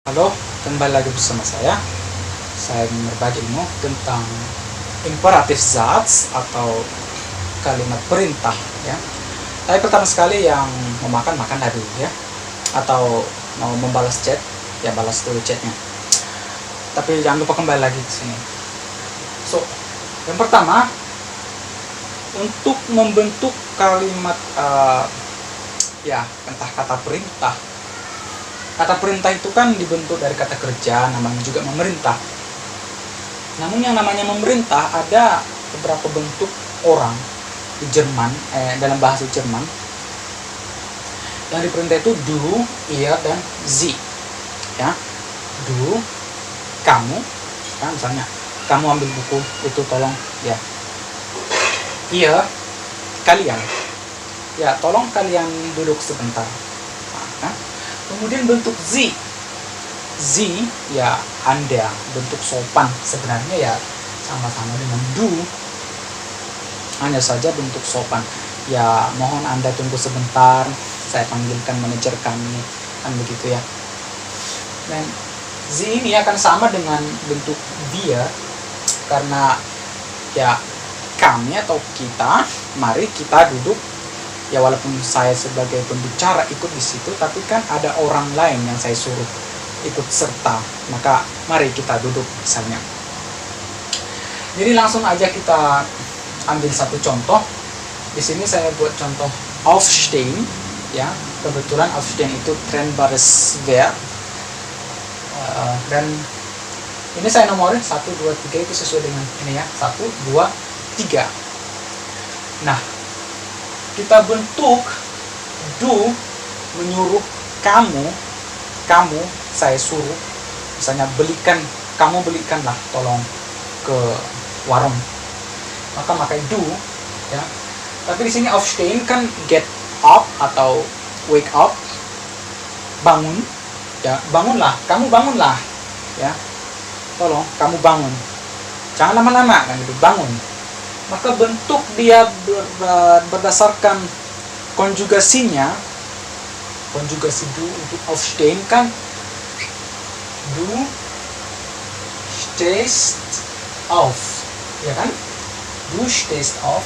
Halo, kembali lagi bersama saya. Saya ingin berbagi ilmu tentang imperatif zats atau kalimat perintah, ya. Tapi pertama sekali yang mau makan dulu, ya. Atau mau membalas chat, ya balas dulu chatnya. Tapi jangan lupa kembali lagi ke sini. So, yang pertama, untuk membentuk kalimat entah kata perintah. Kata perintah itu kan dibentuk dari kata kerja, namanya juga memerintah. Namun yang namanya memerintah ada beberapa bentuk orang di Jerman, dalam bahasa Jerman. Yang diperintah itu du, ihr, dan sie. Ya, du, kamu, ya, misalnya kamu ambil buku itu tolong, ya. Ihr, kalian, ya tolong kalian duduk sebentar. Nah, kemudian bentuk sie, ya Anda, bentuk sopan sebenarnya ya sama-sama dengan du, hanya saja bentuk sopan. Ya mohon Anda tunggu sebentar, saya panggilkan manajer kami, kan begitu ya. Dan sie ini akan sama dengan bentuk dia, karena ya kami atau kita, mari kita duduk. Ya walaupun saya sebagai pembicara ikut di situ, tapi kan ada orang lain yang saya suruh ikut serta. Maka mari kita duduk misalnya. Jadi langsung aja kita ambil satu contoh. Di sini saya buat contoh aufstehen, ya. Kebetulan aufstehen itu trennbares Verb. Dan ini saya nomorin 1, 2, 3 itu sesuai dengan ini ya. 1, 2, 3. Nah, kita bentuk do menyuruh kamu saya suruh, misalnya kamu belikanlah tolong ke warung, maka pakai do, ya. Tapi di sini aufstehen kan get up atau wake up, bangun, ya, kamu bangunlah, ya, tolong kamu bangun, jangan lama-lama kan gitu, bangun. Maka bentuk dia berdasarkan konjugasinya, konjugasi do untuk aufstehen kan du stehst auf, ya kan? Du stehst auf.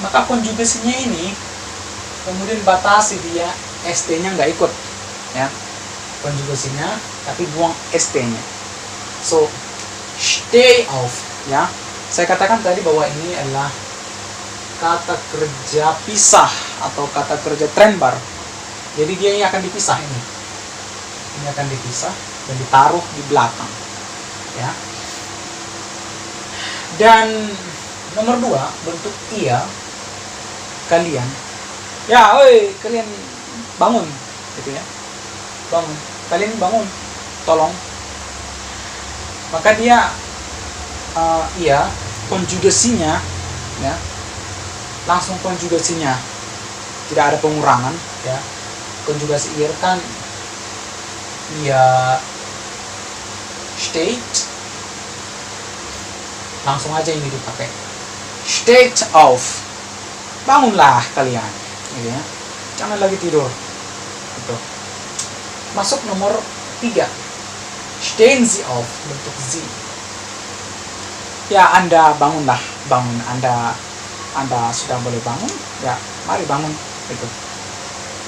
Maka konjugasinya ini kemudian batasi dia st-nya nggak ikut, ya, konjugasinya, tapi buang st-nya. So steh auf, ya. Saya katakan tadi bahwa ini adalah kata kerja pisah atau kata kerja trennbar. Jadi dia ini akan dipisah ini. Ini akan dipisah dan ditaruh di belakang, ya. Dan nomor 2, bentuk ia, kalian. Ya, oi, kalian bangun, gitu ya. Bangun. Kalian bangun. Tolong. Maka dia iya, konjugasinya, ya, langsung konjugasinya, tidak ada pengurangan, ya. Konjugasi ihr kan ia steht, langsung aja ini dipakai, steht auf, bangunlah kalian, gitu ya, jangan lagi tidur, gitu. Masuk nomor 3, stehen Sie auf, bentuk sie. Ya, Anda bangunlah, bangun. Anda sudah boleh bangun, ya, mari bangun, gitu.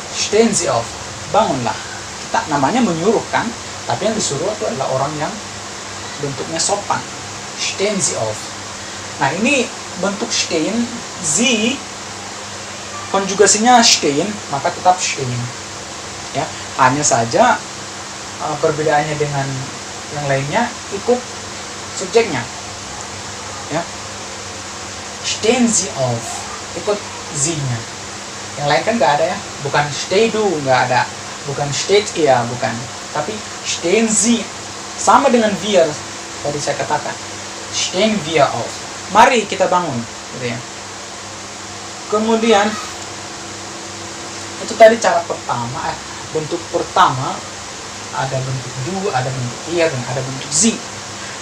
Stehen Sie auf, bangunlah. Kita namanya menyuruh kan, tapi yang disuruh itu adalah orang yang bentuknya sopan. Stehen Sie auf. Nah, ini bentuk stehen, Sie, konjugasinya stehen, maka tetap stehen. Ya, hanya saja perbedaannya dengan yang lainnya ikut subjeknya. Ya, stehen Sie auf, ikut sie-nya. Yang lain kan nggak ada ya, bukan steh du, nggak ada, bukan steht ihr, bukan, tapi stehen Sie, sama dengan wir tadi saya katakan, stehen wir auf, mari kita bangun, gitu ya. Kemudian itu tadi cara pertama, bentuk pertama ada bentuk du, ada bentuk ihr, dan ada bentuk sie.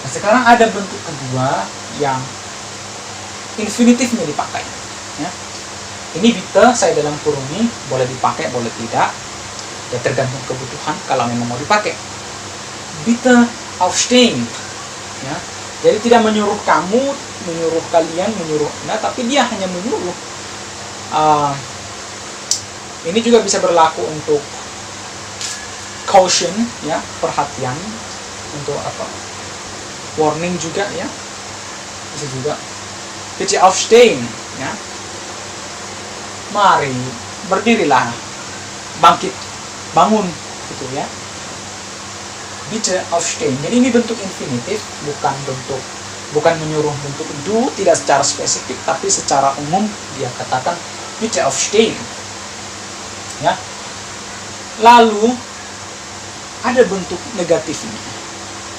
Nah, sekarang ada bentuk kedua yang infinitifnya dipakai, ya. Ini bitte saya dalam kurungi, boleh dipakai boleh tidak, ya tergantung kebutuhan kalau memang mau dipakai. bitte aufstehen. Ya. Jadi tidak menyuruh kamu, menyuruh kalian, tapi dia hanya menyuruh. Ini juga bisa berlaku untuk caution, ya, perhatian, untuk apa? Warning juga, ya. Bisa juga. Bitte aufstehen, ya. Mari, berdirilah, bangkit, bangun, gitu ya. Bitte aufstehen. Jadi ini bentuk infinitif, bukan menyuruh bentuk do, tidak secara spesifik, tapi secara umum dia katakan bitte aufstehen. Ya. Lalu ada bentuk negatifnya.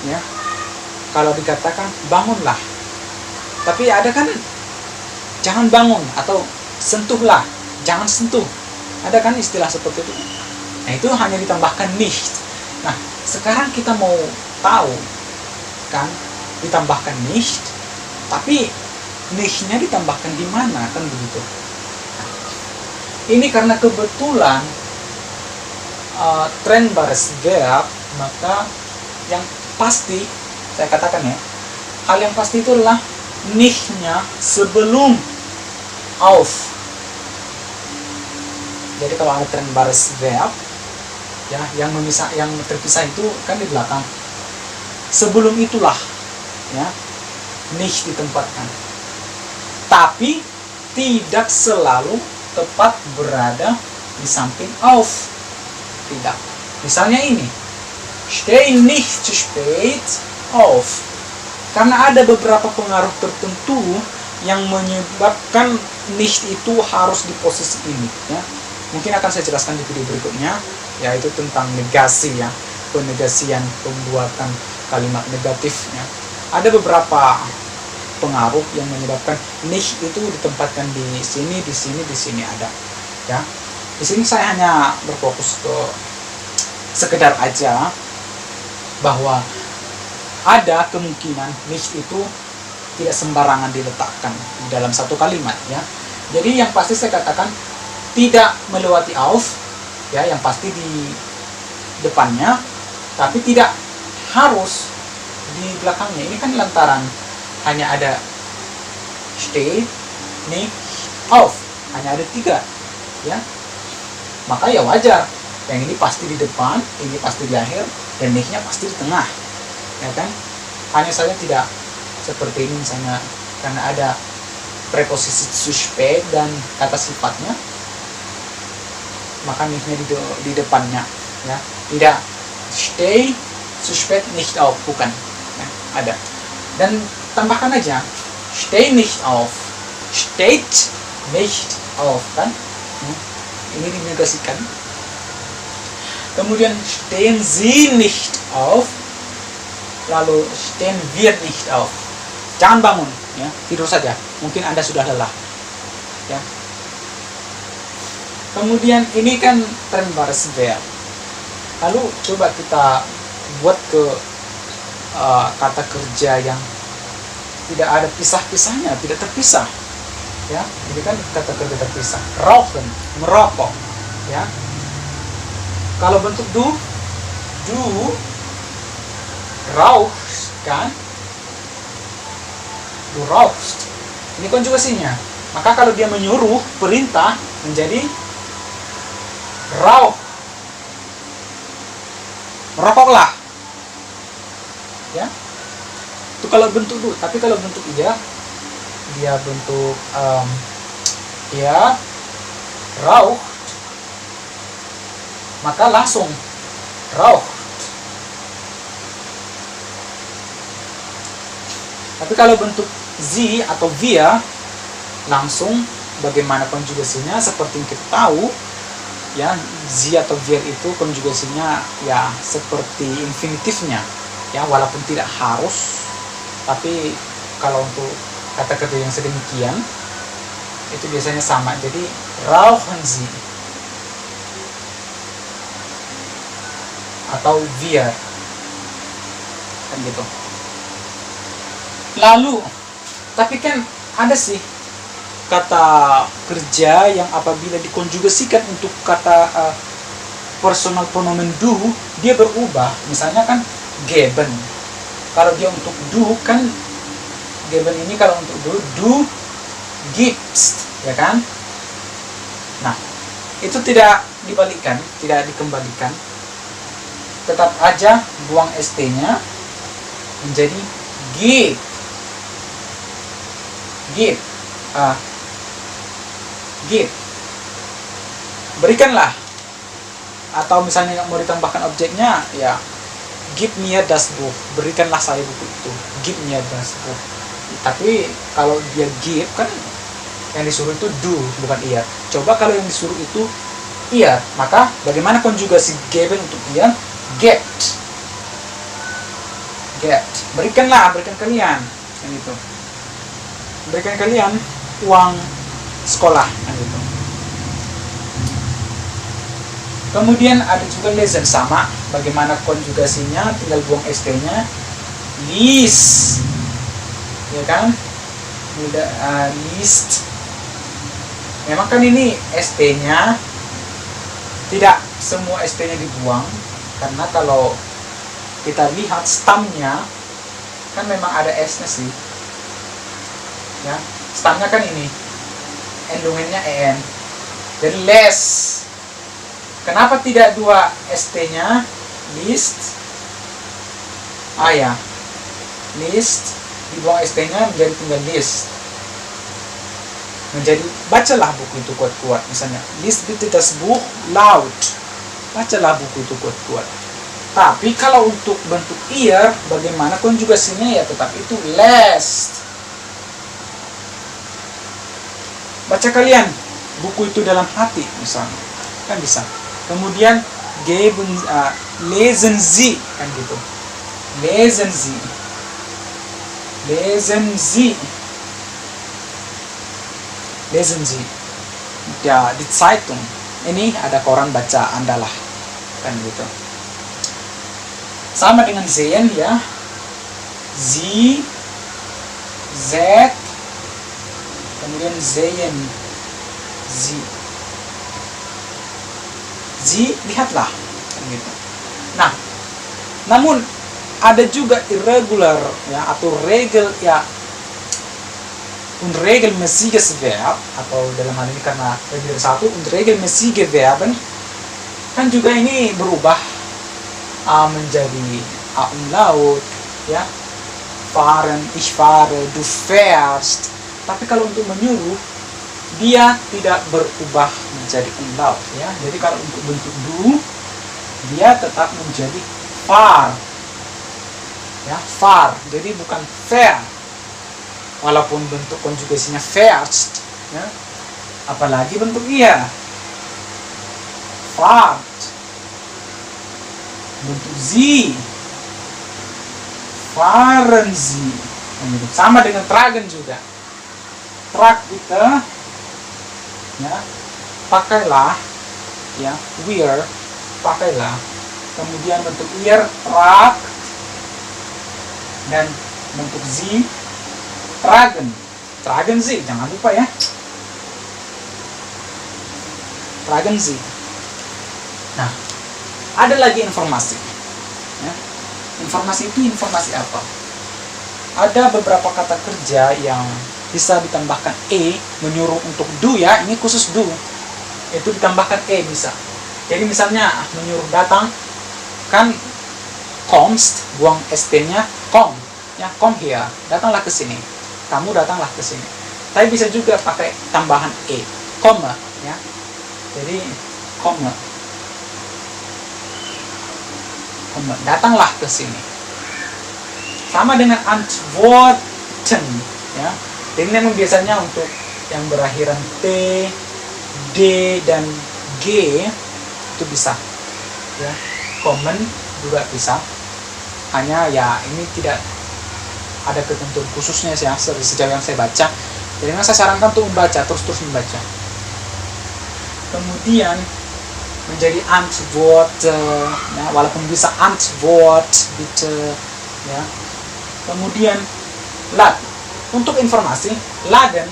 Ya. Kalau dikatakan bangunlah. Tapi ada kan jangan bangun atau sentuhlah, jangan sentuh. Ada kan istilah seperti itu. Nah, itu hanya ditambahkan nicht. Nah, sekarang kita mau tahu kan, ditambahkan nicht, tapi nicht-nya ditambahkan di mana, kan begitu. Ini karena kebetulan trennbares verb, maka yang pasti saya katakan ya, hal yang pasti itu adalah nicht-nya sebelum auf. Jadi kalau ada trennbares verb, ya, yang terpisah itu kan di belakang. Sebelum itulah, ya, nicht ditempatkan. Tapi tidak selalu tepat berada di samping auf. Tidak. Misalnya ini, steh nicht zu spät auf. Karena ada beberapa pengaruh tertentu yang menyebabkan nicht itu harus di posisi ini, ya. Mungkin akan saya jelaskan di video berikutnya, yaitu tentang negasi, ya, penegasian, pembuatan kalimat negatifnya. Ada beberapa pengaruh yang menyebabkan nicht itu ditempatkan di sini ada, ya. Di sini saya hanya berfokus ke sekedar aja bahwa ada kemungkinan nicht itu tidak sembarangan diletakkan di dalam satu kalimat, ya. Jadi yang pasti saya katakan tidak melewati auf, ya, yang pasti di depannya, tapi tidak harus di belakangnya. Ini kan lantaran hanya ada steh, nicht, auf, hanya ada 3, ya. Maka ya wajar, yang ini pasti di depan, ini pasti di akhir, dan nicht-nya pasti di tengah, ya kan. Hanya saja tidak seperti ini misalnya, karena ada preposisi zu spät dan kata sifatnya, maka nicht-nya di depannya, ya. Tidak steh zu spät nicht auf, bukan, ya, ada. Dan tambahkan aja steh nicht auf, steht nicht auf, kan. Ini dinegasikan. Kemudian stehen Sie nicht auf, lalu stehen wir nicht auf. Jangan bangun, ya, tidur saja. Mungkin Anda sudah lelah, ya. Kemudian ini kan trennbares verb. Lalu coba kita buat ke kata kerja yang tidak ada pisah-pisahnya, tidak terpisah, ya. Ini kan kata kerja terpisah. Rauchen, merokok, ya. Kalau bentuk du rauchst, kan? Du rauchst. Ini konjugasinya. Maka kalau dia menyuruh, perintah, menjadi rauch, merokoklah, ya. Itu kalau bentuk du. Tapi kalau bentuk dia bentuk ya rauch, maka langsung rauch. Tapi kalau bentuk sie atau wir, langsung bagaimana konjugasinya seperti yang kita tahu, ya, sie atau wir itu konjugasinya ya seperti infinitifnya, ya, walaupun tidak harus, tapi kalau untuk kata kerja yang sedemikian itu biasanya sama. Jadi rauchen Sie atau wir, kan gitu. Lalu tapi kan ada sih kata kerja yang apabila dikonjugasikan untuk kata personal pronomen do, dia berubah. Misalnya kan geben. Kalau dia untuk do kan geben ini kalau untuk do gibst, ya kan? Nah, itu tidak dibalikkan, tidak dikembalikan. Tetap aja buang st-nya menjadi give. Give. Give. Berikanlah. Atau misalnya mau ditambahkan objeknya, ya give me das Buch. Berikanlah saya buku itu. Give me das Buch. Tapi kalau dia give kan yang disuruh itu do, bukan iya. Coba kalau yang disuruh itu iya, maka bagaimana konjugasi geben untuk iya? Get. Get. Berikan kalian. Yang itu. Berikan kalian uang sekolah, yang itu. Kemudian ada juga lesen, sama bagaimana konjugasinya, tinggal buang st-nya. List. Ya kan? List. Memang kan ini st-nya tidak semua st-nya dibuang, karena kalau kita lihat stamnya kan memang ada s-nya sih. Ya, stamnya kan ini endungannya en. Jadi less. Kenapa tidak dua st-nya? List. Ya. List dibuang st-nya menjadi tinggal list. Menjadi bacalah buku itu kuat-kuat, misalnya lies bitte das Buch laut, bacalah buku itu kuat-kuat. Tapi kalau untuk bentuk ihr, bagaimana konjugasinya? Ya tetap itu lest. Baca kalian buku itu dalam hati, misalnya kan bisa. Kemudian lesen Sie, kan gitu. Lesen Sie. Lesen Sie. Ya, di Zeitung. Ini ada koran, baca, andalah. Kan gitu. Sama dengan sehen, ya. Sie, Z, kemudian sehen, Sie. Sie, lihatlah. Kan gitu. Nah, namun ada juga irregular, ya, atau regel, ya, unregelmäßiges Verb, atau dalam hal ini karena regel 1 unregelmäßige Verben kan juga ini berubah menjadi umlaut, ya. Fahren, ich fahre, du fährst. Tapi kalau untuk menyuruh dia tidak berubah menjadi umlaut, ya. Jadi kalau untuk bentuk du dia tetap menjadi fahr. Ya, fahr. Jadi bukan fair. Walaupun bentuk konjugasinya fährst, ya, apalagi bentuk iya, fahrt, bentuk sie, fahren sie, sama dengan tragen juga, trag itu, ya, pakailah, ya, wear, pakailah, kemudian bentuk ihr, trag, dan bentuk sie, tragen Sie, jangan lupa ya. Tragen Sie. Nah, ada lagi informasi. Ya. Informasi itu informasi apa? Ada beberapa kata kerja yang bisa ditambahkan menyuruh untuk do, ya. Ini khusus do. Itu ditambahkan bisa. Jadi misalnya menyuruh datang, kan kommst, buang st-nya, komm, ya, komm here, datanglah ke sini. Kamu datanglah ke sini. Tapi bisa juga pakai tambahan komme, ya. Jadi komme, datanglah ke sini. Sama dengan antworten, ya. Jadi memang biasanya untuk yang berakhiran t, d dan g itu bisa, ya. Kommen juga bisa. Hanya ya ini tidak ada ketentuan khususnya sih, ya, sejauh yang saya baca. Jadi saya sarankan untuk membaca, terus membaca. Kemudian menjadi antwort, ya, walaupun bisa antwort bitte, ya. Kemudian lad, untuk informasi, laden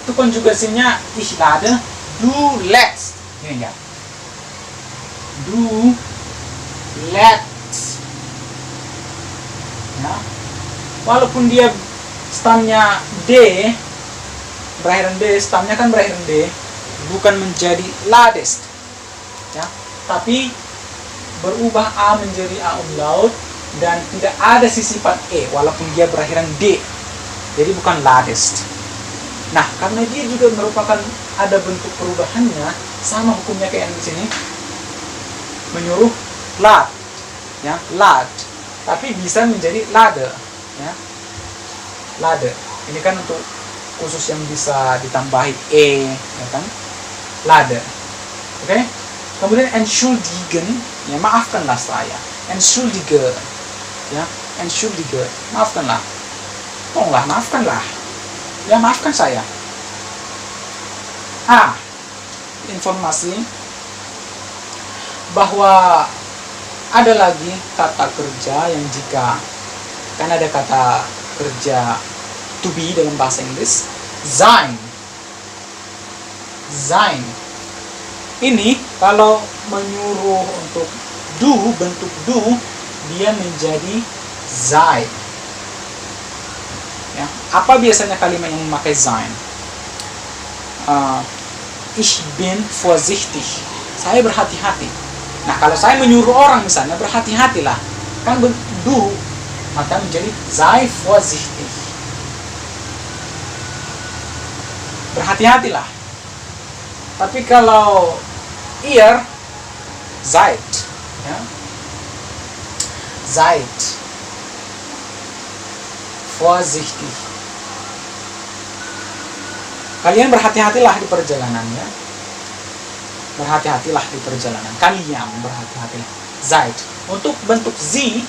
itu konjugasinya ich lade, du lädst, ini ya, du lädst, walaupun dia stamnya D, berakhiran D, stamnya kan berakhiran D, bukan menjadi ladest, ya, tapi berubah A menjadi A umlaut dan tidak ada sisipan E walaupun dia berakhiran D, jadi bukan ladest. Nah, karena dia juga merupakan ada bentuk perubahannya, sama hukumnya kayak yang di sini, menyuruh lad, ya, lad, tapi bisa menjadi lade, ya, lade. Ini kan untuk khusus yang bisa ditambahi E, ya kan, lade. Oke? Kemudian entschuldigen, ya, maafkanlah saya, entschuldige, ya, entschuldige, maafkanlah, tolonglah, maafkanlah, ya, maafkan saya. Informasi bahwa ada lagi kata kerja yang jika kan ada kata kerja to be dalam bahasa Inggris, sein. Sein. Ini kalau menyuruh untuk do, bentuk do, dia menjadi sei. Ya, apa biasanya kalimat yang memakai sein? Ich bin vorsichtig. Saya berhati-hati. Nah, kalau saya menyuruh orang misalnya, berhati-hatilah, kan do, maka menjadi sei vorsichtig. Berhati-hatilah. Tapi kalau ihr, seid, ya, seid vorsichtig. Kalian berhati-hatilah di perjalanannya. Berhati-hatilah di perjalanan. Kalian berhati-hatilah. Seid. Untuk bentuk sie,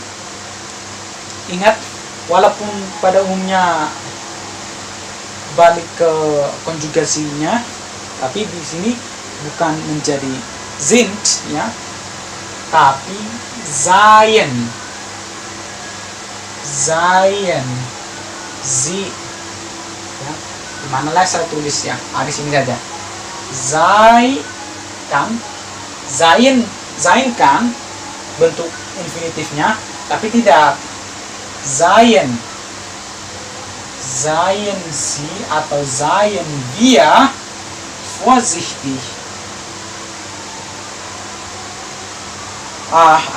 ingat, walaupun pada umumnya balik ke konjugasinya, tapi di sini bukan menjadi sind, ya, tapi seien. Seien. Sie. Ya. Dimanalah saya tulis ya? Di sini saja. Sei kan, sein kan bentuk infinitifnya, tapi tidak seien. Seien Sie atau seien wir vorsichtig.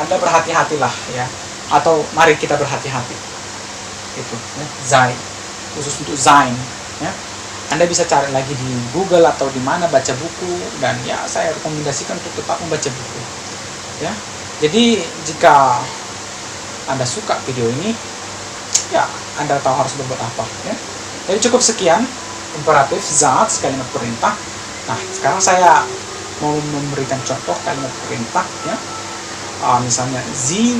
Anda berhati-hatilah, ya, atau mari kita berhati-hati. Itu, ya, sei, khusus untuk sein, ya. Anda bisa cari lagi di Google atau di mana, baca buku, dan ya saya rekomendasikan untuk tetap membaca buku, ya. Jadi jika Anda suka video ini, ya Anda tahu harus berbuat apa, ya. Jadi cukup sekian imperatif Satz, kalimat perintah. Nah, sekarang saya mau memberikan contoh kalimat perintah, ya. Misalnya Sie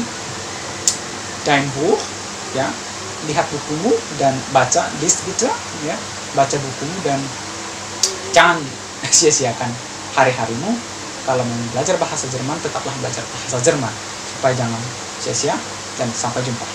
dein Buch, ya, lihat bukumu dan baca, lies bitte, ya, baca bukumu dan jangan sia-siakan hari-harimu. Kalau mau belajar bahasa Jerman, tetaplah belajar bahasa Jerman supaya jangan sia-sia, dan sampai jumpa.